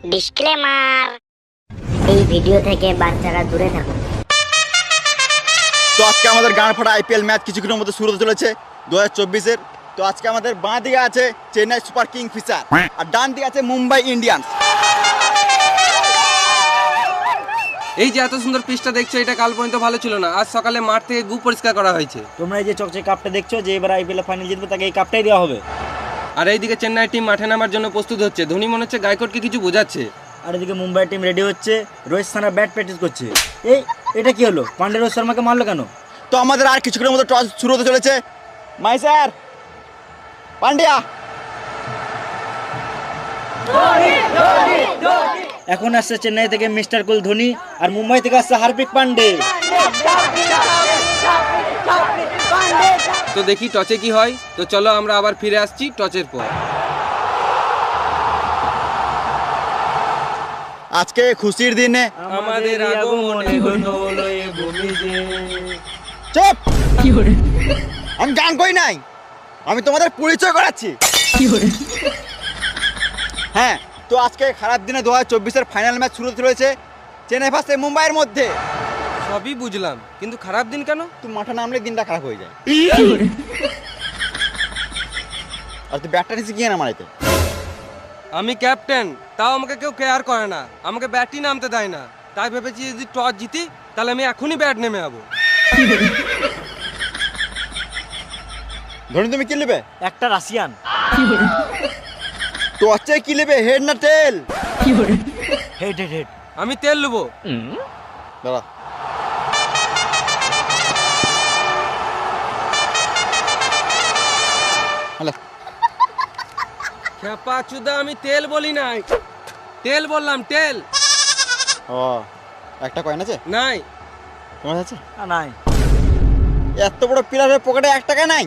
Disclaimer, এই video থেকে বাচ্চারা দূরে থাকুন। তো আজকে আমাদের গান ফাটা আইপিএল ম্যাচ কিছুক্ষণের মধ্যে শুরু হতে চলেছে 2024-এর। তো আজকে আমাদের বাঁ দিকে আছে চেন্নাই সুপার কিং ফিশার আর ডান দিকে আছে মুম্বাই ইন্ডিয়ান্স। এই যে এত সুন্দর পিচটা দেখছো, এটা কাল পর্যন্ত ভালো ছিল না। আজ সকালে মাঠ থেকে গু পরিষ্কার করা হয়েছে। তোমরা এই যে চকচকে কাপটা দেখছো, যে এবার আইপিএল ফাইনাল জিতবে তাকে এই কাপটাই দেওয়া হবে। আর এইদিকে চেন্নাই টিম মাঠে নামার জন্য প্রস্তুত হচ্ছে। ধোনি মনে হচ্ছে গায়কোটকে কিছু বোঝাচ্ছে। আর এদিকে মুম্বাই টিম রেডি হচ্ছে, রোহিত শর্মা ব্যাট প্র্যাকটিস করছে। এটা কি হলো? পান্ডে রোহিত শর্মাকে মারলো কেন? তো আমাদের আর কিছুক্ষণের মধ্যে টস শুরু হতে চলেছে। মাই স্যার পান্ডিয়া। এখন আসছে চেন্নাই থেকে মিস্টার কুল ধোনি, আর মুম্বাই থেকে আসছে হার্দিক পান্ডে। তো দেখি টচে কি হয়। তো চলো আমরা আবার ফিরে আসছি টচের পর। আজকে খুশির দিনে আমাদের আগমনে হলো এ ভূমিতে। চুপ! আমি গান করি নাই, আমি তোমাদের পরিচয় করাচ্ছি। হ্যাঁ, তো আজকে খারাপ দিনে 2024-এর ফাইনাল ম্যাচ শুরু হতে চলেছে চেন্নাই ভার্সেস মুম্বাইয়ের মধ্যে। সবই বুঝলাম, কিন্তু খারাপ দিন কেন? তুই মাঠে নামলে দিনটা খারাপ হয়ে যায়। আর তুই ব্যাটটা নিচে গিয়ে না মারাইতে। আমি ক্যাপ্টেন, তাও আমাকে কেউ কেয়ার করে না, আমাকে ব্যাটই নামতে দেয় না। তাই ভেবেছি যদি টস জিতি তাহলে আমি এখনই ব্যাট নেমে যাবো। ধোনি তুমি কি নেবে? একটা রাশিয়ান। তো হচ্ছে কি নেবে, হেড না টেল? Head head head. আমি তেল নেবো। দাঁড়া, হ্যালো। খেপা চুদা, আমি তেল বলি নাই, তেল বললাম, তেল। ও, একটা কয়েন আছে? নাই। তোমার আছে? নাই। এত বড় প্লেয়ারের পকেটে 1 টাকা নাই?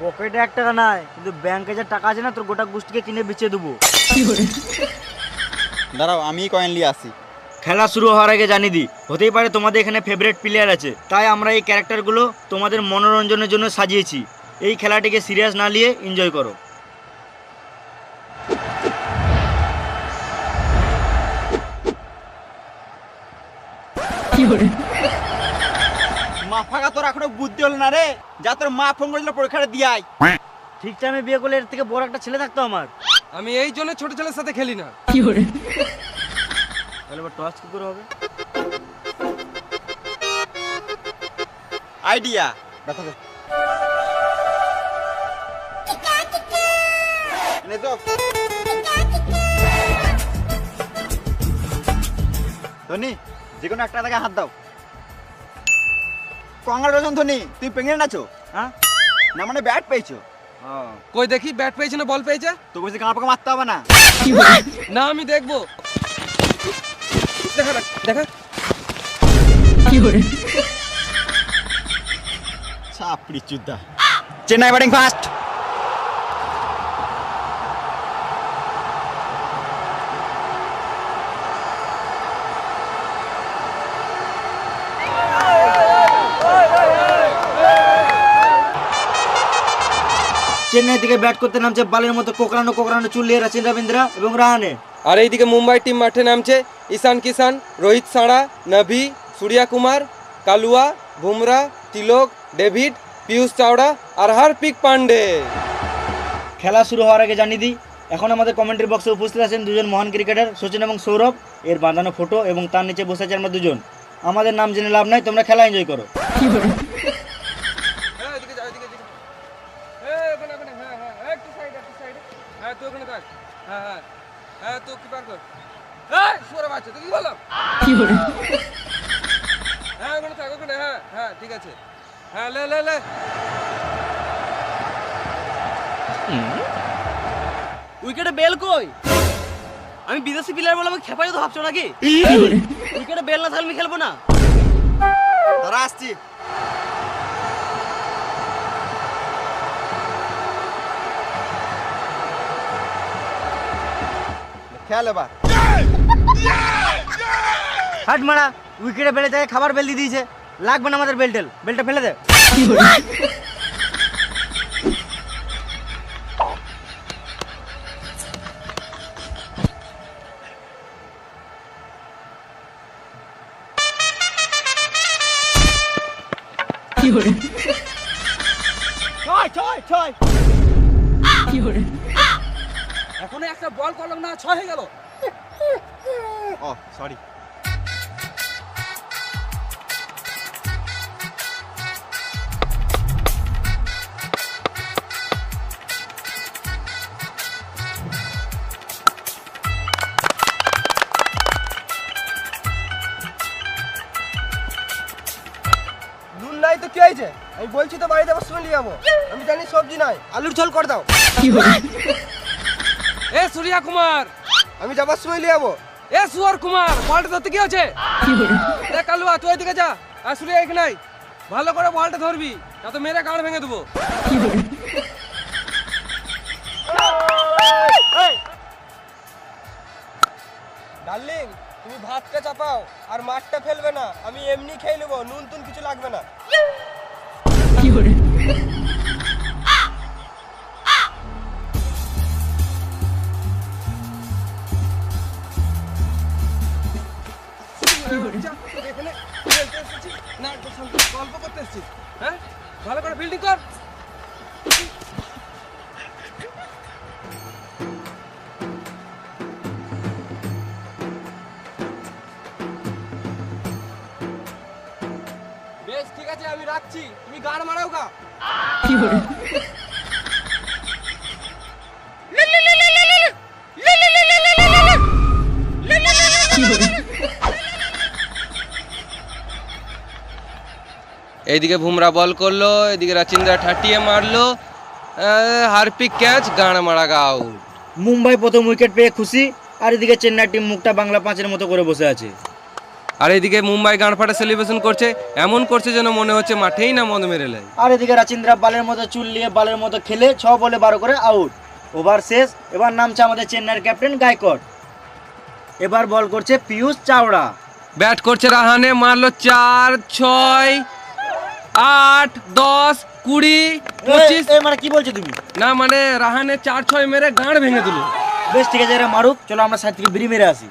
পকেটে 1 টাকা নাই, কিন্তু ব্যাংকে যে টাকা আছে না, তোর গোটা গোষ্ঠীকে কিনে বেচে দেবো। দাঁড়াও, আমি কয়েন নিয়ে আসি। খেলা শুরু হওয়ার আগে জানিয়ে দিই, হতেই পারে তোমাদের এখানে ফেভারিট প্লেয়ার আছে, তাই আমরা এই ক্যারেক্টারগুলো তোমাদের মনোরঞ্জনের জন্য সাজিয়েছি। এই খেলাটিকে সিরিয়াস না নিয়ে এনজয় করো। মা ফাঁকা, তোর এখনো বুদ্ধি হলো না রে? যা, তোর মা ফোন করেছিল পরীক্ষাটা দিয়ে আয়। ঠিক টাইমে বিয়ে করলে এর থেকে বড় একটা ছেলে থাকতো আমার। আমি এই জন্য ছোট ছেলের সাথে খেলি না। তাহলে এবার টস কি করে হবে? আইডিয়া, দেখা দে। নে তো। ধোনি, যে কোনো একটা টাকা হাত দাও। কংগ্রাচুলেশন ধোনি, তুমি প্রেগনেন্ট আছো। হ্যাঁ, না মানে ব্যাট পেয়েছো। কই দেখি, ব্যাট পেয়েছে না বল পেয়েছে? তো বলছি গাঁ পাকা মারতে হবে না। না, আমি দেখবো। দেখা দেখা। ছাপড়ি চুদা। Chennai batting first. চেন্নাই থেকে ব্যাট করতে নামছে বালের মতো কোকড়ানো কোকড়ানো চুল নিয়ে রাচিন রবীন্দ্রা এবং রাহানে। আর এইদিকে মুম্বাই টিম মাঠে নামছে ঈশান কিষান, রোহিত সাঁড়া, নভি, সূর্যা কুমার, কালুয়া, বুমরা, তিলক, ডেভিড, পীয়ূষ চাওড়া আর হার্দিক পান্ডে। খেলা শুরু হওয়ার আগে জানিয়ে দিই, এখন আমাদের কমেন্ট্রি বক্সে উপস্থিত আছেন দুজন মহান ক্রিকেটার, সচিন এবং সৌরভ। এর বাঁধানো ফটো এবং তার নিচে বসে আছি আমরা দুজন। আমাদের নাম জেনে লাভ নাই, তোমরা খেলা এনজয় করো। ঠিক আছে, হ্যাঁ লে লে লে। উইকেটে বেল কই? আমি বিদেশি প্লেয়ার বলে আমাকে খেপাই তো ভাবছো নাকি? উইকেটে বেল না থাকলে আমি খেলবো না। তারা আসছি। খেয়াল এবার। হাট মারা, উইকেটে বেলে যায়, খাবার বেল দিয়ে দিয়েছে। লাগবে না আমাদের বেলটেল, বেলটা ফেলে দে। এখনো একটা বল করলাম না, 6 হয়ে গেল। ও সরি। নুন নাই তো কি হয়েছে? আমি বলছি তো বাড়িতে আবার শুনে নিয়ে যাবো। আমি জানি সবজি নাই, আলুর ঝোল করে দাও। এ সূর্যা কুমার, আমি যাবার সময় নিয়ে যাবো। এ সুয়ার কুমার, বলটা ধরতে কি হচ্ছে? এ কালুয়া, তুই এদিকে যা। আর সূর্যা এখানে নাই, ভালো করে বলটা ধরবি, না তো মেরে গাঁড় ভেঙে দেবো। ডার্লিং, তুমি ভাতটা চাপাও আর মাছটা ফেলবে না, আমি এমনি খেয়ে নেবো, নুন টুন কিছু লাগবে না। এখানে খেলতে এসেছি না, গল্প করতে এসেছি? হ্যাঁ, ভালো করে ফিল্ডিং কর। বেশ, ঠিক আছে, আমি রাখছি, তুমি গান মারাও গা। এইদিকে বুমরা বল করলো, এদিকে রাচিন্দা ঠাটিয়ে মারলো, হারপিক ক্যাচ, গান মারা আউট। মুম্বাই প্রথম উইকেট পেয়ে খুশি, আর এদিকে চেন্নাই টিম মুখটা বাংলা 5-এর মতো করে বসে আছে। আর এদিকে মুম্বাই গান ফাটা সেলিব্রেশন করছে, এমন করছে যেন মনে হচ্ছে মাঠেই না মদ মেরে লাই। আর এদিকে রাচিন্দ্রা বালের মতো চুল নিয়ে বালের মতো খেলে 6 বলে 12 করে আউট। ওভার শেষ, এবার নামছে আমাদের চেন্নাইয়ের ক্যাপ্টেন গায়কোয়াড়। এবার বল করছে পিয়ুষ চাওড়া। ব্যাট করছে রাহানে, মারলো 4, 6, 8, 10, 20, 25। মানে কি বলছো তুমি? না মানে রাহানে 4, 6 মেরে গাঁড় ভেঙে দিল। বেশ, ঠিক আছে, এরা মারুক, চলো আমরা সাইড থেকে বিড়ি মেরে আসি।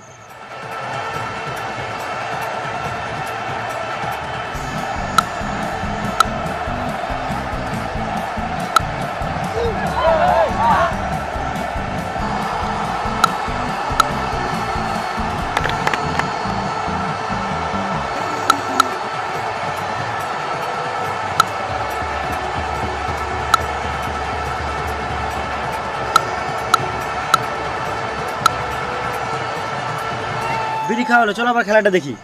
বিড়ি খাওয়া হলো, চলো আবার খেলাটা দেখি।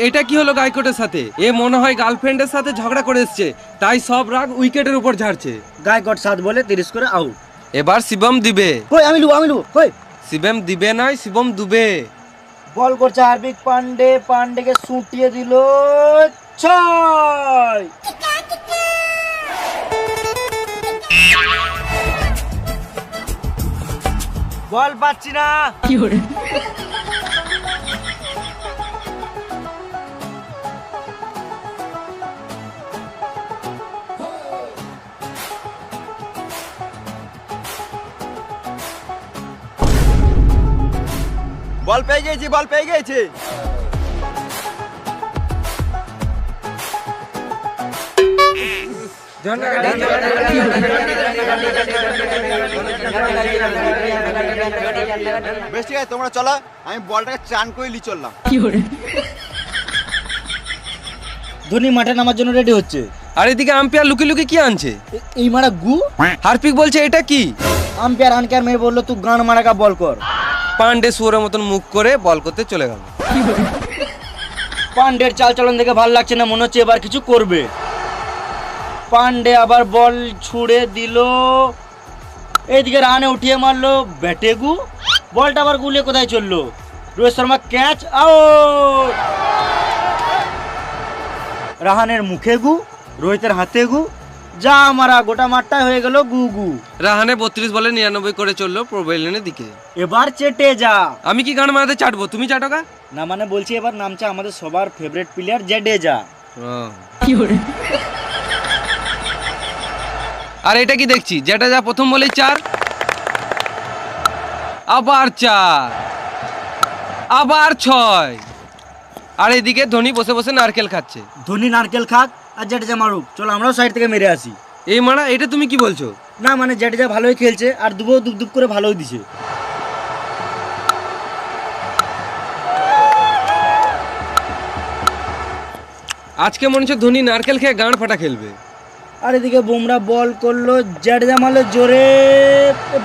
এটা কি হলো গায়কোটের সাথে? এ মনে হয় গার্লফ্রেন্ডের সাথে ঝগড়া করে এসছে, তাই সব রাগ উইকেটের উপর ঝাড়ছে। গায়কোয়াড় 7 বলে 30 করে আউট। এবার শিবম দিবে। কই আমি লুবো কই? শিবম দিবে নয়, শিবম দুবে। বল করছে হার্দিক পান্ডে, পান্ডেকে সুটিয়ে দিল 6। বল পাচ্ছি না। বল পেয়ে গেছি, বল পেয়ে গেছি। বেশ, ঠিক আছে, তোমরা চলো, আমি বলটাকে চান করে লি চললাম। ধোনি মাঠে নামার জন্য রেডি হচ্ছে। আর এদিকে আম্পায়ার লুকি লুকি কি আনছে? এই মারা গু। হার্পিক বলছে এটা কি? আম্পায়ার আনকার মেয়ে বললো তুই গান মারাকা বল কর। পান্ডে শুয়োরের মতন মুখ করে বল করতে চলে গেল। পান্ডের চালচলন দেখে ভালো লাগছে না, মনে হচ্ছে এবার কিছু করবে। পান্ডে আবার বল ছুড়ে দিল, এইদিকে রানে উঠিয়ে মারলো ব্যাটে গু, বলটা আবার গুলিয়ে কোথায় চললো? Rohit Sharma catch out. রাহানের মুখে গু, রোহিতের হাতে গু, যা মারা গোটা মাঠটাই হয়ে গেল গু গু। রাহানে 32 বলে 99 করে চললো প্রোভেলিয়নের দিকে। এবার চেটে যা। আমি কি গান মারাতে চাটবো, তুমি চাটো গা। না মানে বলছি এবার নামছে আমাদের সবার ফেভারিট প্লেয়ার জাডেজা। আর এটা কি দেখছি, যেটা যা প্রথম বলেই 4, আবার 4, আবার 6। আর এদিকে ধোনি বসে বসে নারকেল খাচ্ছে। ধোনি নারকেল খাক আর জাডেজা মারুক, চলো আমরাও সাইড থেকে মেরে আসি। এই মারা, এটা তুমি কি বলছো? না মানে জাডেজা ভালোই খেলছে আর দুবো দুপ দুপ করে ভালোই দিছে। আজকে মনে হচ্ছে ধোনি নারকেল খেয়ে গাঁড় ফাটা খেলবে। আর এদিকে বুমরা বল করলো, জাডেজা মারলো জোরে,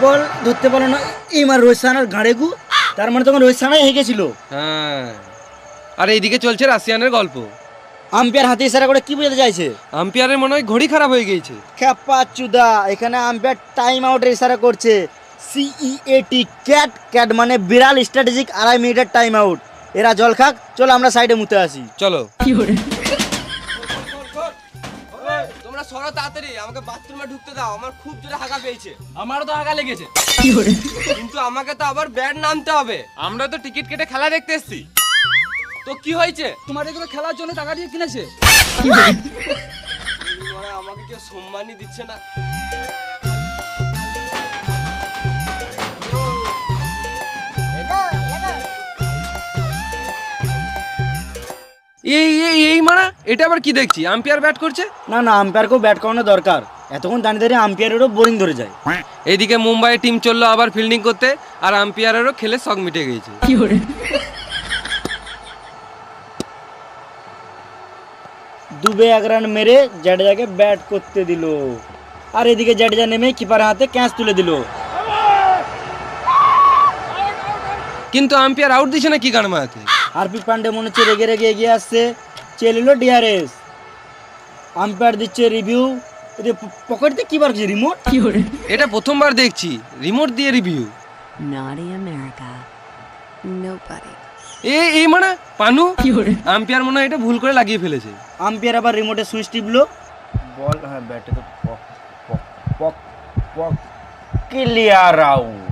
বল ধরতে পারলো না, এই মার রোহিত শর্মার ঘাড়ে গু, তার মানে তখন রোহিত শর্মাই হেগেছিল। হ্যাঁ, আর এইদিকে চলছে রাশিয়ানের গল্প। আম্পায়ার হাতে ইশারা করে কি বোঝাতে চাইছে? আম্পায়ারের মনে হয় ঘড়ি খারাপ হয়ে গিয়েছে। খেপা চুদা, এখানে আম্পায়ার টাইম আউটের ইশারা করছে। সিইএটি ক্যাট, ক্যাট মানে বিড়াল, স্ট্র্যাটেজিক 2.5 মিনিটের টাইম আউট। এরা জল খাক, চলো আমরা সাইডে মুতে আসি। চলো। তোমরা সরো তাড়াতাড়ি, আমাকে বাথরুমে ঢুকতে দাও, আমার খুব জোরে হাগা পেয়েছে। আমারও তো হাগা লেগেছে। কিন্তু আমাকে তো আবার ব্যাট নামতে হবে। আমরা তো টিকিট কেটে খেলা দেখতে এসেছি। তো কি হয়েছে? তোমার এগুলো খেলার জন্য টাকা দিয়ে কিনেছে। আমাকে কেউ সম্মানই দিচ্ছে না। এই এই এই মারা, এটা আবার কি দেখছি? আম্পায়ার ব্যাট করছে। না না, আম্পায়ারকেও ব্যাট করানো দরকার, এতক্ষণ দাঁড়িয়ে দাঁড়িয়ে আম্পায়ারেরও বোরিং ধরে যায়। এইদিকে মুম্বাই টিম চললো আবার ফিল্ডিং করতে, আর আম্পায়ারেরও খেলে শখ মিটে গেছে। দুবে 1 রান মেরে জাডেজাকে ব্যাট করতে দিল, আর এদিকে জাডেজা নেমে কিপারের হাতে ক্যাচ তুলে দিল। কিন্তু আম্পায়ার আউট দিছে না কি গান মারাতে? হার্দিক পান্ডে মনে হচ্ছে রেগে রেগে এগিয়ে আসছে, চেয়ে নিল ডিআরএস। আম্পায়ার দিচ্ছে রিভিউ। পকেটে কি বার করছে? রিমোট। এটা প্রথমবার দেখছি রিমোট দিয়ে রিভিউ। Naughty America. Nobody. এই মানে পানু, আম্পায়ার মনে হয় এটা ভুল করে লাগিয়ে ফেলেছে। আম্পায়ার আবার রিমোটে সুইচ টিপলো, বল হ্যাঁ ব্যাটে তো পক পক পক পক, ক্লিয়ার আউট।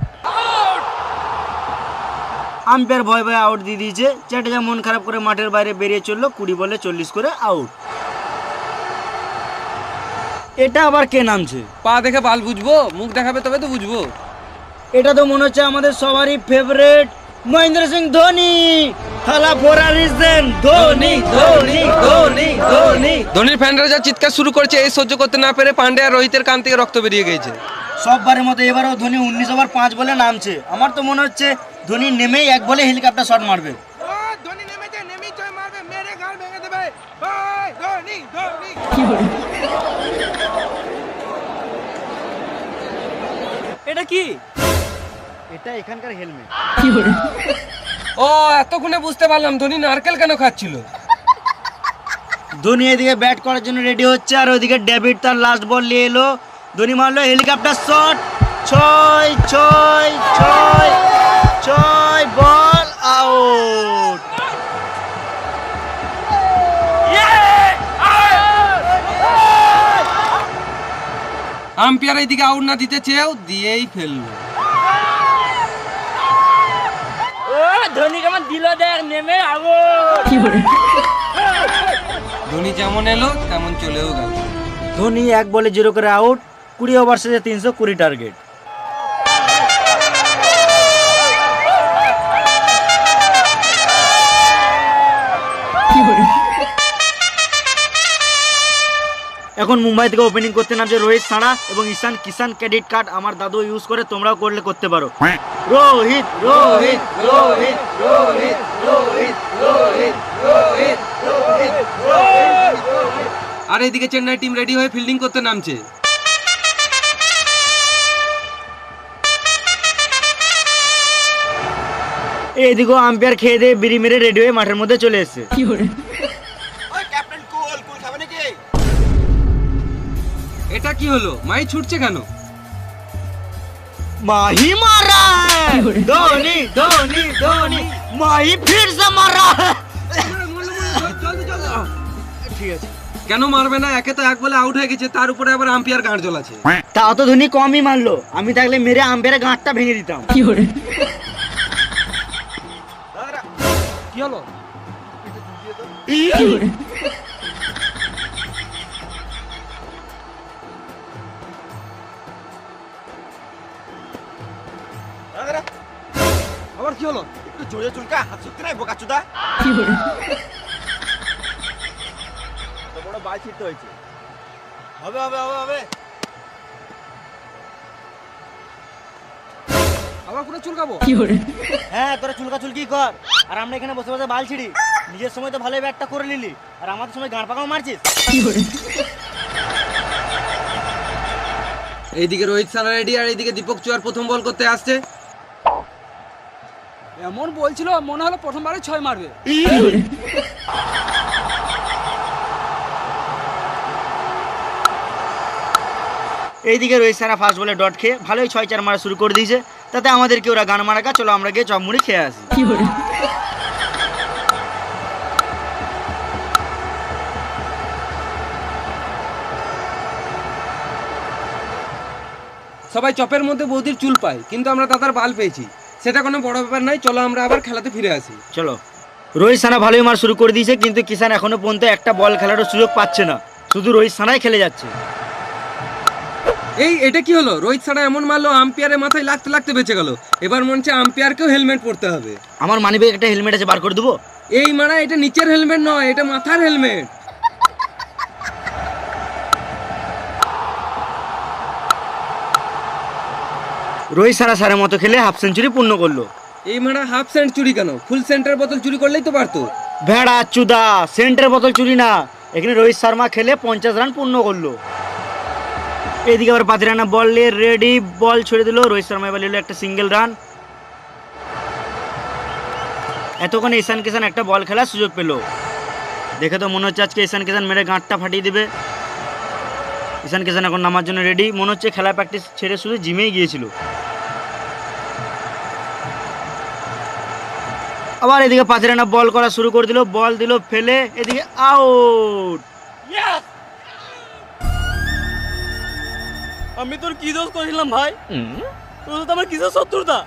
আম্পায়ার ভয় ভয় আউট দিয়ে দিয়েছে। জাডেজা মন খারাপ করে মাঠের বাইরে বেরিয়ে চললো, 20 বলে 40 করে আউট। এটা আবার কে নামছে? পা দেখে বাল বুঝবো, মুখ দেখাবে তবে তো বুঝবো। এটা তো মনে হচ্ছে আমাদের সবারই ফেভারিট মহেন্দ্র সিং ধোনি। থালা ফোরা রিজন, ধোনি ধোনি ধোনি ধোনি। ধোনির ফ্যানরা যা চিৎকার শুরু করছে, এই সহ্য করতে না পেরে পান্ডে আর রোহিতের কান থেকে রক্ত বেরিয়ে গেছে। সববারের মতো এবারও ধোনি 19 ওভার 5 বলে নামছে। আমার তো মনে হচ্ছে ধোনি নেমেই 1 বলে হেলিকপ্টার শট মারবে। এটা কি? এটা এখানকার হেলমেট। ও, এতক্ষণে বুঝতে পারলাম ধোনি নারকেল কেন খাচ্ছিল। ধোনি এদিকে ব্যাট করার জন্য রেডি হচ্ছে, আর ওইদিকে ডেভিড তার লাস্ট বল নিয়ে এলো। ধোনি মারলো helicopter shot, 6 6 6 6, ball out. Umpire এইদিকে আউট না দিতে চেয়েও দিয়েই ফেললো। ধোনি কেমন দিল দেখ, নেমে আউট। ধোনি যেমন এলো তেমন চলেও গেল। ধোনি 1 বলে 0 করে আউট। 20 ওভার শেষে 320 টার্গেট। এখন মুম্বাই থেকে ওপেনিং করতে নামছে রোহিত শর্মা এবং ঈশান কিষান। ক্রেডিট কার্ড আমার দাদু ইউজ করে, তোমরাও করলে করতে পারো। রোহিত রোহিত রোহিত রোহিত রোহিত রোহিত রোহিত রোহিত। আর এইদিকে চেন্নাই টিম রেডি হয়ে ফিল্ডিং করতে নামছে। এইদিকেও আম্পায়ার খেয়ে দিয়ে বিড়ি মেরে রেডি হয়ে মাঠের মধ্যে চলে এসেছে। ক্যাপ্টেন কুল কুল খাবে নাকি? এটা কি হলো? মাই ছুটছে কেন? माही मारा है धोनी धोनी धोनी माही फिर से मारा है। ঠিক আছে, কেন মারবে না? একে তো 1 বলে আউট হয়ে গেছে, তার উপরে আবার আম্পায়ার গাঁড় জ্বলাছে। তাও তো ধোনি কমই মারলো, আমি থাকলে মেরে আম্পায়ারের গাঁটটা ভেঙে দিতাম। কি হলো? আবার কি হলো? একটু জোরে চুলকা, হাত সত্যি নাই বোকাচোদা। বড় বাল ছিটতে হয়েছে। হবে হবে হবে হবে। আবার পুরো চুলকাবো। হ্যাঁ তোরা চুলকা চুলকি কর, আর আমরা এখানে বসে বসে বাল ছিড়ি। নিজের সময় তো ভালোই ব্যাটটা করে নিলি, আর আমাদের সময় গাঁড় পাকাও মারছিস। এইদিকে রোহিত সানা রেডি, আর এইদিকে দীপক চুয়ার প্রথম বল করতে আসছে। এমন বলছিল মনে হলো প্রথমবারে 6 মারবে। এইদিকে রোহিত সানা ফার্স্ট বলে ডট খেয়ে ভালোই 6-4 মারা শুরু করে দিয়েছে। তাতে আমাদেরকে ওরা গান মারাকা, চলো আমরা গিয়ে চপ মুড়ি খেয়ে আসি। সবাই চপের মধ্যে বৌদির চুল পায়, কিন্তু আমরা দাদার বাল পেয়েছি, সেটা কোনো বড় ব্যাপার নয়। চলো আমরা আবার খেলাতে ফিরে আসি। চলো। রোহিত সানা ভালোই মার শুরু করে দিয়েছে, কিন্তু কিষান এখনো পর্যন্ত একটা বল খেলারও সুযোগ পাচ্ছে না, শুধু রোহিত সানাই খেলে যাচ্ছে। এটা কি হলো? রোহিত সানা এমন মারলো, আম্পায়ারের মাথায় লাগতে লাগতে বেঁচে গেল। এবার মনে হচ্ছে আম্পায়ারকেও হেলমেট পরতে হবে। আমার মানিব্যাগে একটা হেলমেট আছে, বার করে দেবো। এই মারা, এটা নিচের হেলমেট নয়, এটা মাথার হেলমেট। রোহিত সানা সারের মতো খেলে হাফ সেঞ্চুরি পূর্ণ করলো। এই মারা হাফ সেঞ্চুরি কেন, ফুল সেন্টার বোতল চুরি করলেই তো পারতো। ভেড়া চুদা, সেন্টার বোতল চুরি না, এখানে রোহিত শর্মা খেলে 50 রান পূর্ণ করলো। এইদিকে আবার পাতিরানা বল নিয়ে রেডি, বল ছেড়ে দিল। রোহিত শর্মা এবার নিল একটা সিঙ্গেল রান। এতক্ষণে ঈশান কিষান একটা বল খেলার সুযোগ পেল। দেখে তো মনে হচ্ছে আজকে ঈশান কিষান মেরে গাঁটটা ফাটিয়ে দেবে। ঈশান কিষান এখন নামার জন্য রেডি, মনে হচ্ছে খেলা প্র্যাকটিস ছেড়ে শুধু জিমেই গিয়েছিল। আবার এদিকে পাতিরানা বল করা শুরু করে দিল, বল দিল ফেলে, এদিকে আউট। আমি তোর কি দোষ করেছিলাম ভাই? তোর তো আমার কিসের শত্রুতা?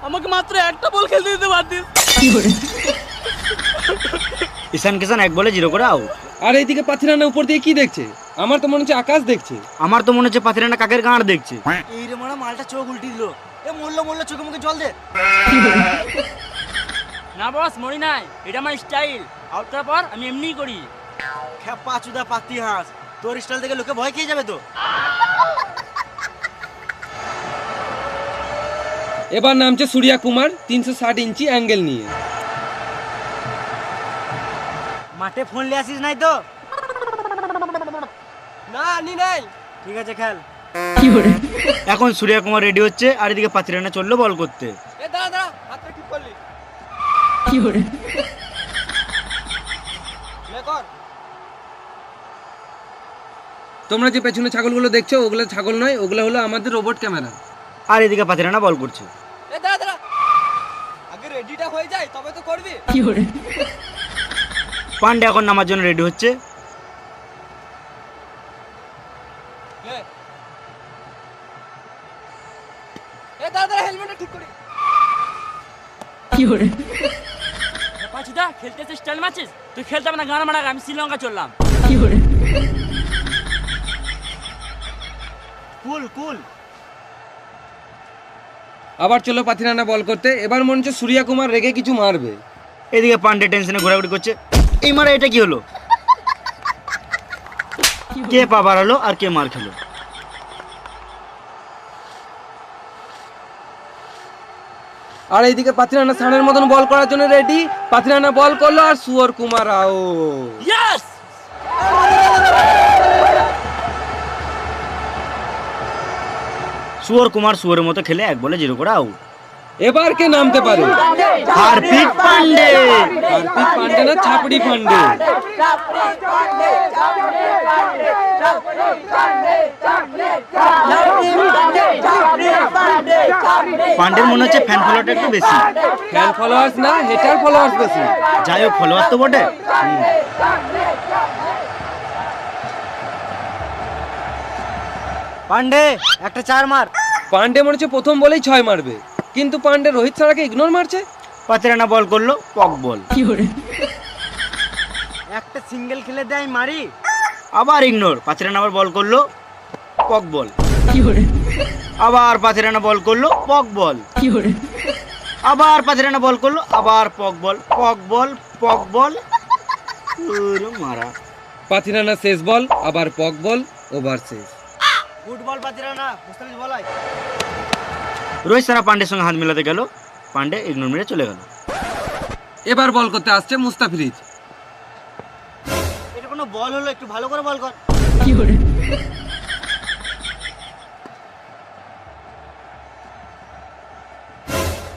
আমাকে মাত্র একটা বল খেলতে দিতে পারতিস। ঈশান কিষান 1 বলে 0 করে আউট। আর এইদিকে পাথিরানা উপর দিয়ে কি দেখছে? আমার তো মনে হচ্ছে আকাশ দেখছে। আমার তো মনে হচ্ছে পাতিরানা কাকের গাঁড় দেখছে। এই রে মারা, মালটা চোখ উল্টি দিল। এ মরলো চোখে মুখে জল দে। না বস, মরি নাই, এটা আমার স্টাইল। আউট করার পর আমি এমনিই করি। খেপা চুদা পাতি হাঁস, তোর স্টাইল দেখে লোকে ভয় খেয়ে যাবে তো। এবার নামছে সূর্যা কুমার 360 ইঞ্চি অ্যাঙ্গেল নিয়ে। মাঠে ফোন নিয়ে আসিস নাই তো? না আনি নাই। ঠিক আছে খেল। এখন সূর্যা কুমার রেডি হচ্ছে, আর এদিকে পাতিরানা চললো বল করতে। এ দাঁড়া দাঁড়া, হাতটা ঠিক করলি। লে কর। তোমরা যে পেছনে ছাগলগুলো দেখছো, ওগুলো ছাগল নয়, ওগুলো হলো আমাদের রোবট ক্যামেরা। আর এদিকে পাতিরানা বল করছে। এ দাঁড়া দাঁড়া, আগে রেডিটা হয়ে যায় তবে তো করবি। পান্ডে এখন নামার জন্য রেডি হচ্ছে। এ দাঁড়া দাঁড়া, হেলমেটটা ঠিক করি। পাঁচুদা খেলতেছিস, স্টাইল মারছিস? তুই খেলতে হবে না, গান মারা, আমি শ্রীলঙ্কা চললাম। কুল কুল। আবার চলো পাথিরানা বল করতে। এবার মনে হচ্ছে সূর্যা কুমার রেগে কিছু মারবে। এদিকে পান্ডে টেনশনে ঘোরাঘুরি করছে। এই মারা, এটা কি হলো? কে পা বাড়ালো আর কে মার খেলো? আর এইদিকে পাথিরানা সানের মতন বল করার জন্য রেডি। পাথিরানা বল করলো, আর সুয়র কুমার আউট। ইয়েস! সুয়র কুমার সুয়রের মতো খেলে 1 বলে 0 করে আউট। এবার কে নামতে পারে? হার্পিক পান্ডে। হার্পিক পান্ডে না, ছাপড়ি পান্ডে। পান্ডের মনে হচ্ছে ফ্যান ফলোয়ারটা একটু বেশি। ফ্যান ফলোয়ার্স না, হেটার ফলোয়ার্স বেশি। যাই হোক, ফলোয়ার তো বটে। পান্ডে একটা 4 মার। পান্ডে মনে হচ্ছে প্রথম বলেই 6 মারবে, কিন্তু পান্ডে রোহিত সারাকে ইগনোর মারছে। পাতিরানা বল করলো, পক বল। একটা সিঙ্গেল খেলে দেয় মারি, আবার ইগনোর। পাতিরানা আবার বল করলো, পক বল। আবার পাতিরানা বল করলো, পক বল। আবার পাতিরানা বল করলো, আবার পক বল, পক বল, পক বল। ওরে মারা, পাতিরানা শেষ বল, আবার পক বল, ওভার শেষ। ফুটবল পাতিরা না, মুস্তাফিজ বলাই। রোহিত সারা পান্ডের সঙ্গে হাত মেলাতে গেল, পান্ডে ইগনোর মেরে চলে গেল। এবার বল করতে আসছে মুস্তাফিজ। এটা কোনো বল হলো? একটু ভালো করে বল কর।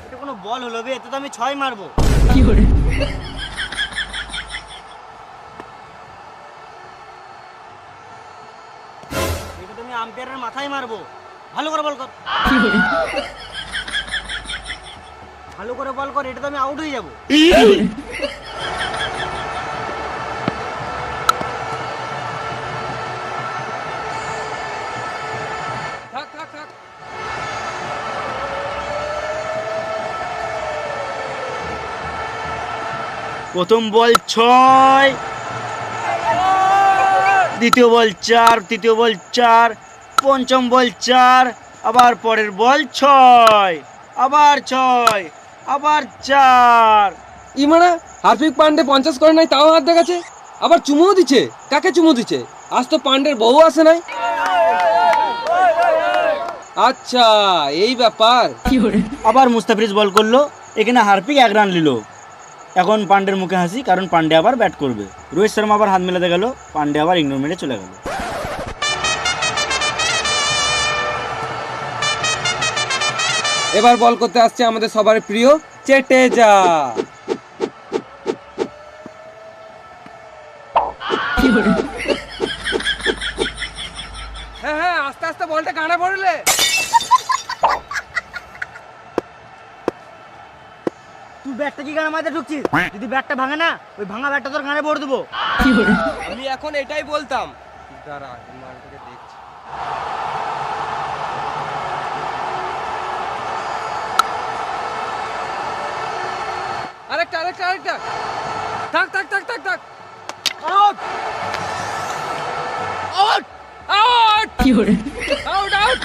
এটা কোনো বল হলো বে? এতে তো আমি 6 মারবো। এটা তো আমি আম্পায়ারের মাথায় মারবো। ভালো করে বল কর। ভালো করে বল কর, এটা তো আমি আউট হয়ে যাবো। থাক থাক থাক। প্রথম বল 6, দ্বিতীয় বল 4, তৃতীয় বল 4, পঞ্চম বল 4, আবার পরের বল 6, আবার 6, আবার 4। ইমারা হার্পিক পান্ডে 50 করে নাই, তাও হাত দেখাচ্ছে, আবার চুমুও দিচ্ছে। কাকে চুমু দিচ্ছে? আজ তো পান্ডের বউ আসে নাই। আচ্ছা এই ব্যাপার। আবার মুস্তাফিজ বল করলো, এখানে হার্পিক 1 রান নিল। এখন পান্ডের মুখে হাসি, কারণ পান্ডে আবার ব্যাট করবে। রোহিত শর্মা আবার হাত মেলাতে গেল, পান্ডে আবার ইগনোর মেরে চলে গেল। এবার বল করতে আসছে আমাদের সবার প্রিয় চেটেজা। হ্যাঁ হ্যাঁ, আস্তে আস্তে বলটা কানে পড়লে। তুই ব্যাটটা কি গানে মাঝে ঢুকছিস? যদি ব্যাটটা ভাঙে না, ওই ভাঙা ব্যাটটা তোর গানে পড়ে দেবো। আমি এখন এটাই বলতাম। দাঁড়া, মালটাকে দেখছি। আরেকটা আরেকটা আরেকটা। থাক থাক থাক থাক থাক। Out out out out out.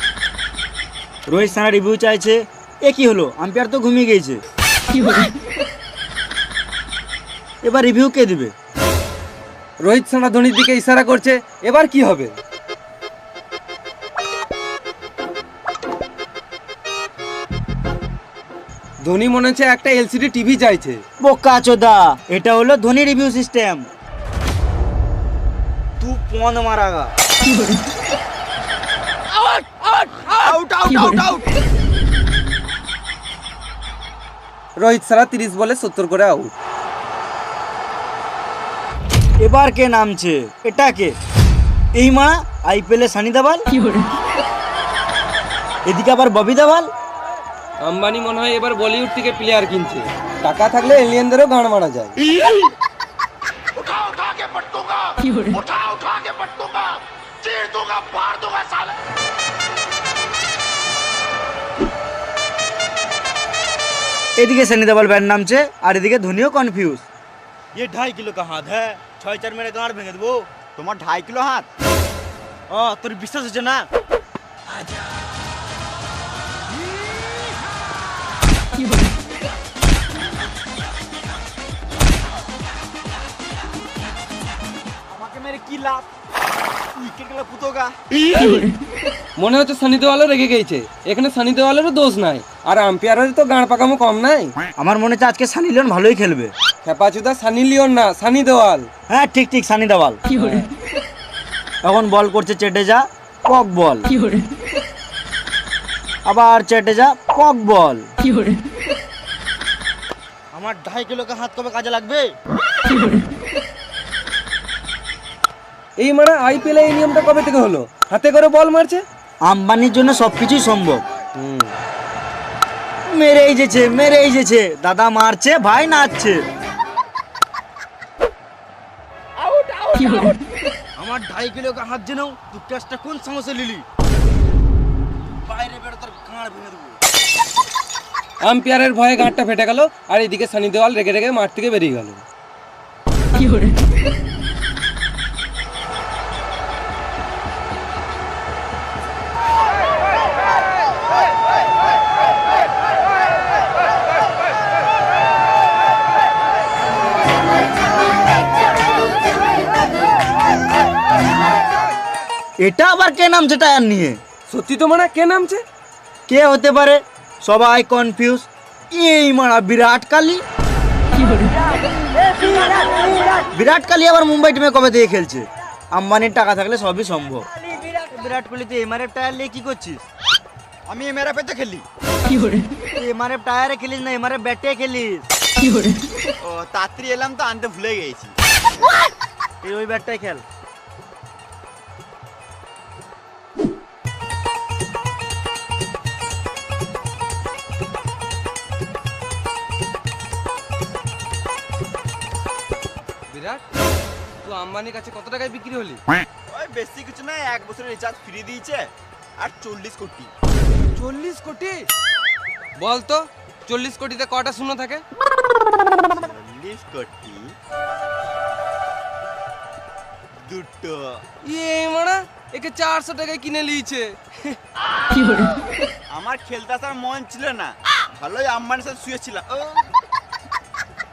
Rohit সানা রিভিউ চাইছে, এ কি হলো? আম্পায়ার তো ঘুমিয়ে গিয়েছে। এবার রিভিউ কে দিবে? রোহিত শর্মা ধোনির দিকে ইশারা করছে, এবার কি হবে? ধোনি মনে হচ্ছে একটা এলসিডি টিভি চাইছে। বোকা চোদা, এটা হলো ধোনি রিভিউ সিস্টেম। তুই পন মারাগা। Out out out out. Rohit সারা 30 বলে 70 করে আউট। এবার কে নামছে? এটা কে? এই মারা আইপিএল এ সানি দেওয়াল, এদিকে আবার ববি দেওয়াল। আম্বানি মনে হয় এবার বলিউড থেকে প্লেয়ার কিনছে। টাকা থাকলে এলিয়েনদেরও গান মারা যায়। এদিকে সানি দেওয়াল ব্যাট নামছে, আর এদিকে ধোনিও কনফিউজ। ये 2.5 किलो का हाथ है, 6-4 मेरे गांड भेंगे देबो। তোমার 2.5 কিলো হাত? ও তোর বিশ্বাস হচ্ছে না? আমাকে মেরে কি লাভ? উইকেট গেলে পুতোগা। মনে হচ্ছে সানি দেওয়ালও রেগে গেছে। এখানে সানি দেওয়ালেরও দোষ নাই, আর আম্পায়ারের তো গান পাকামো কম নাই। আমার মনে হচ্ছে আজকে সানি লিওন ভালোই খেলবে। খেপাচুদা সানি লিওন না, সানি দেওয়াল। হ্যাঁ ঠিক ঠিক, সানি দেওয়াল। এখন বল করছে চেটেজা, পক বল। আবার চেটেজা, পক বল। আমার 2.5 কিলো কা হাত কবে কাজে লাগবে? এই মারা আইপিএল এই নিয়মটা কবে থেকে হলো? হাতে করে বল মারছে। আম্বানির জন্য সবকিছুই সম্ভব। মেরেই যেছে, মেরেই যেছে, দাদা মারছে, ভাই নাচছে। আমার 2.5 কিলো কা হাত জেনেও তুই ক্যাচটা কোন সমস্যা লিলি? বাইরে বেরো, তোর গাঁড় ভেঙে দেবো। আম্পায়ারের ভয়ে গাঁটটা ফেটে গেল, আর এদিকে সানি দেওয়াল রেগে রেগে মাঠ থেকে বেরিয়ে গেল। এটা আবার কে নামছে টায়ার নিয়ে? সত্যি তো মানে কে নামছে? কে হতে পারে? সবাই কনফিউজ। এই মারা বিরাট কোহলি। বিরাট কোহলি আবার মুম্বাই টিমে কবে থেকে খেলছে? আম্বানির টাকা থাকলে সবই সম্ভব। বিরাট কোহলি তুই এমআরএফ টায়ার নিয়ে কি করছিস? আমি এমআরএফ তো খেলি। তুই এমআরএফ টায়ারে খেলিস না এমআরএফ ব্যাটে খেলিস? ও তাড়াতাড়ি এলাম তো আনতে ভুলে গেছি। তুই ওই ব্যাটটাই খেল। বিরাট, তুই আম্বানির কাছে কত টাকায় বিক্রি হলি? ওই বেশি কিছু না, 1 বছরের রিচার্জ ফ্রি দিয়েছে আর 40 কোটি। 40 কোটি? বল তো 40 কোটিতে কটা শূন্য থাকে? 40 কোটি দুটো। এই মারা একে 400 টাকায় কিনে লিয়েছে। আমার খেলতে আসার মন ছিল না, ভালোই আম্বানির সাথে শুয়েছিলাম।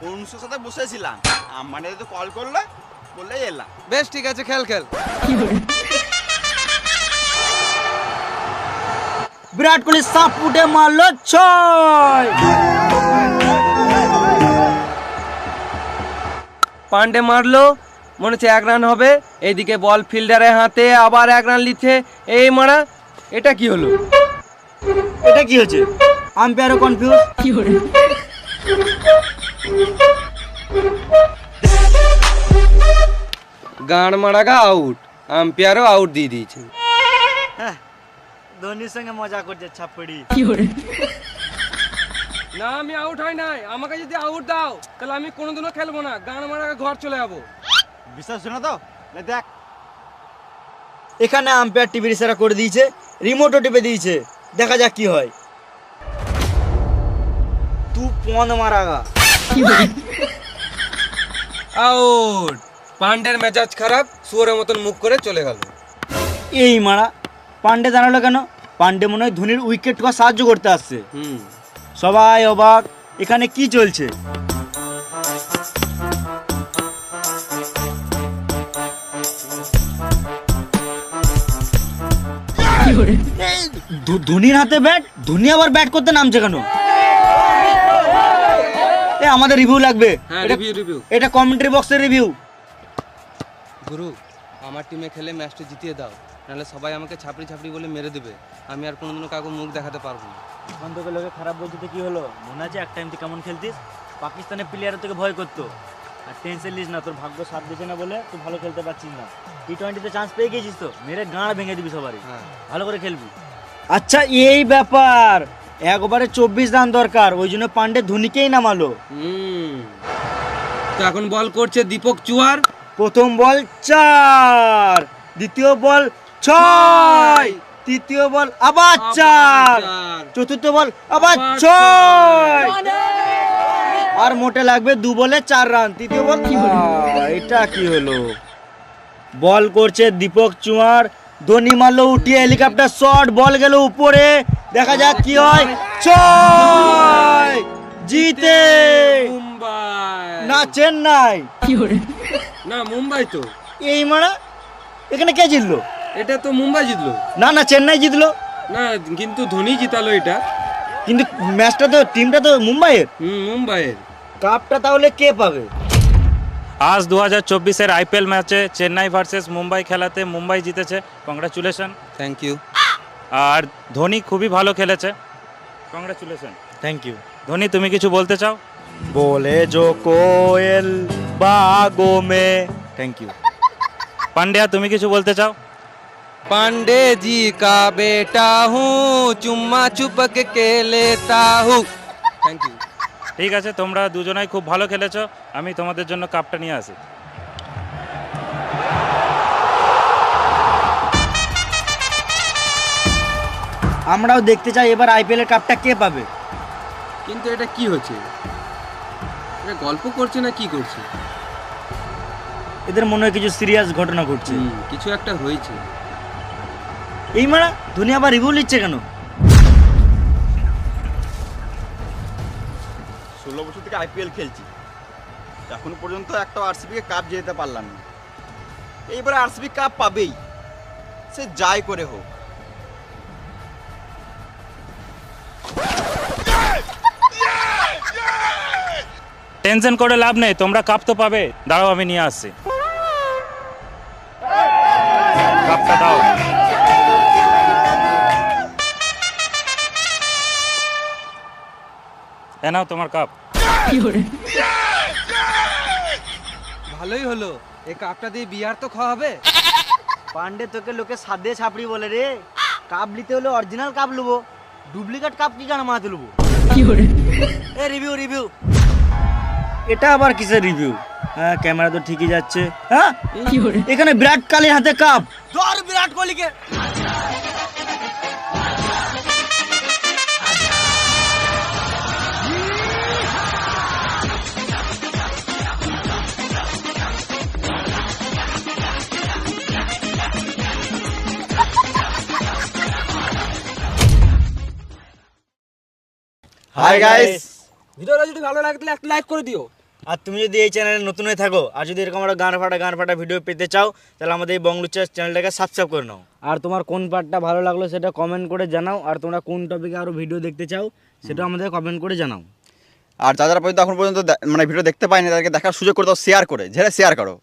অনুষ্ঠের সাথে বসেছিলাম, আম্বানি তো কল করলো, বলে এলাম। বেশ ঠিক আছে, খেল খেল। বিরাট কোহলি সাপ উঠে মারলো 6। পান্ডে মারলো, মনে হচ্ছে 1 রান হবে। এইদিকে বল ফিল্ডারের হাতে, আবার 1 রান লিচ্ছে। এই মারা এটা কি হলো? এটা কি হচ্ছে? আম্পায়ারও কনফিউজ। গান মারাগা আউট, আম্পায়ারও আউট দিয়ে দিয়েছে। ধোনির সঙ্গে মজা করছে ছাপড়ি। না আমি আউট হয় নাই, আমাকে যদি আউট দাও তাহলে আমি কোনোদিনও খেলবো না, গান মারাগা ঘর চলে যাবো। বিশ্বাস শোনা তো, দেখ এখানে আম্পায়ার টিভির ইশারা করে দিয়েছে, রিমোটও টিপে দিয়েছে। দেখা যাক কি হয়। তু পন মারাগা। আউট। পান্ডের মেজাজ খারাপ, শুয়োরের মতন মুখ করে চলে গেল। এই মারা পান্ডে দাঁড়ালো কেন? পান্ডে মনে হয় ধোনির উইকেট কে সাহায্য করতে আসছে। সবাই অবাক, এখানে কি চলছে? ধোনির হাতে ব্যাট, ধোনি আবার ব্যাট করতে নামছে কেন? আমাদের রিভিউ লাগবে। হ্যাঁ, রিভিউ। এটা কমেন্ট্রি বক্সের রিভিউ। গুরু, আমার টিমে খেলে ম্যাচটা জিতিয়ে দাও, নাহলে সবাই আমাকে ছাপড়ি ছাপড়ি বলে মেরে দেবে। আমি আর কোনোদিনও কাউকে মুখ দেখাতে পারবো না। এখন তোকে লোকে খারাপ বলতে তো কি হলো? মনে আছে এক টাইম তুই কেমন খেলতিস? পাকিস্তানের প্লেয়ার তোকে ভয় করতো। আর টেনশন নিস না, তোর ভাগ্য সাথ দিচ্ছে না বলে তুই ভালো খেলতে পারছিস না। টি20তে চান্স পেয়ে গেছিস তো, মেরে গাঁড় ভেঙে দিবি সবারই। ভালো করে খেলবি। আচ্ছা এই ব্যাপার, একবারে 24 রান দরকার, ওই জন্য পান্ডে ধোনিকেই নামালো। তো এখন বল করছে দীপক চুয়ার। প্রথম বল 4, দ্বিতীয় বল 6, তৃতীয় বল আবার 4, চতুর্থ বল আবার 6, আর মোটে লাগবে 2 বলে 4 রান। তৃতীয় বল। এটা কি হলো? বল করছে দীপক চুয়ার, ধোনি মারলো উঠিয়ে হেলিকপ্টার শট, বল গেল উপরে। দেখা যাক কি হয়। 6 জিতে মুম্বাই না চেন্নাই? না মুম্বাই তো। এই মারা এখানে কে জিতলো? এটা তো মুম্বাই জিতলো। না চেন্নাই জিতলো। না কিন্তু ধোনি জিতালো এটা। কিন্তু ম্যাচটা তো, টিমটা তো মুম্বাইয়ের। মুম্বাইয়ের। কাপটা তাহলে কে পাবে? আজ 2024-এর আইপিএল ম্যাচে চেন্নাই ভার্সেস মুম্বাই খেলাতে মুম্বাই জিতেছে। কংগ্রাচুলেশন। Thank you. আর ধোনি খুবই ভালো খেলেছে। কংগ্রাচুলেশন। Thank you. ধোনি, তুমি কিছু বলতে চাও? बोले जो कोयल बागों में। Thank you. পান্ডিয়া, তুমি কিছু বলতে চাও? पांडे जी का बेटा हूँ, चुम्मा चुपक के लेता हूँ। Thank you. ঠিক আছে, তোমরা দুজনাই খুব ভালো খেলেছো। আমি তোমাদের জন্য কাপটা নিয়ে আসি। আমরাও দেখতে চাই এবার আইপিএল এর কাপটা কে পাবে। কিন্তু এটা কি হচ্ছে? এটা গল্প করছে না কি করছে? এদের মনে হয় কিছু সিরিয়াস ঘটনা ঘটছে। কিছু একটা হয়েছে। এই মারা ধোনি আবার রিভিউ নিচ্ছে কেন? 16 বছর থেকে আইপিএল খেলছি, এখন পর্যন্ত একটা আরসিবি কে কাপ জেতাতে পারলাম না। এইবারে আরসিবি কাপ পাবেই। সে যাই করে হোক। টেনশন করে লাভ নেই, তোমরা কাপ তো পাবে। দাঁড়াও আমি নিয়ে আসছি। কাপটা দাও। এ নাও তোমার কাপ। ভালোই হলো, এই কাপটা দিয়ে বিয়ার তো খাওয়া হবে। পান্ডে তোকে লোকে সাদে ছাপড়ি বলে রে। কাপ নিতে হলে অরিজিনাল কাপ লুবো, ডুপ্লিকেট কাপ কি কেন মাথাতে লুবো? এ রিভিউ রিভিউ, এটা আবার কিসের রিভিউ? হ্যাঁ ক্যামেরা তো ঠিকই যাচ্ছে। হ্যাঁ এখানে বিরাট কোহলির হাতে কাপ। ধর বিরাট কোহলিকে। হাই গাইস, ভিডিওটা যদি ভালো লাগে তাহলে একটা লাইক করে দিও। আর তুমি যদি এই চ্যানেলে নতুন হয়ে থাকো আর যদি এরকম একটা গান ফাটা ভিডিও পেতে চাও, তাহলে আমাদের এই বংলুচ্চা চ্যানেলটাকে সাবস্ক্রাইব করে নাও। আর তোমার কোন পার্টটা ভালো লাগলো সেটা কমেন্ট করে জানাও। আর তোমরা কোন টপিকে আরো ভিডিও দেখতে চাও সেটাও আমাদের কমেন্ট করে জানাও। আর যারা পর্যন্ত এখন পর্যন্ত মানে ভিডিও দেখতে পায়নি তাদেরকে দেখার সুযোগ করে দাও, শেয়ার করে, ঝেড়ে শেয়ার করো।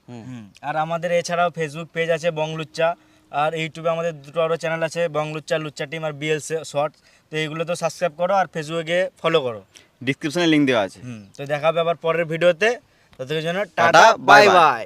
আর আমাদের এছাড়াও ফেসবুক পেজ আছে বংলুচ্চা, আর ইউটিউবে আমাদের দুটো আরও চ্যানেল আছে, বংলুচ্চা, লুচ্চা টিম আর বিএল শর্টস। তো এইগুলো তো সাবস্ক্রাইব করো আর ফেসবুকে গিয়ে ফলো করো। ডিসক্রিপশনে লিংক দেওয়া আছে। তো দেখা হবে আবার পরের ভিডিওতে। ততক্ষণের জন্য ta ta, ta ta, bye bye bye. By.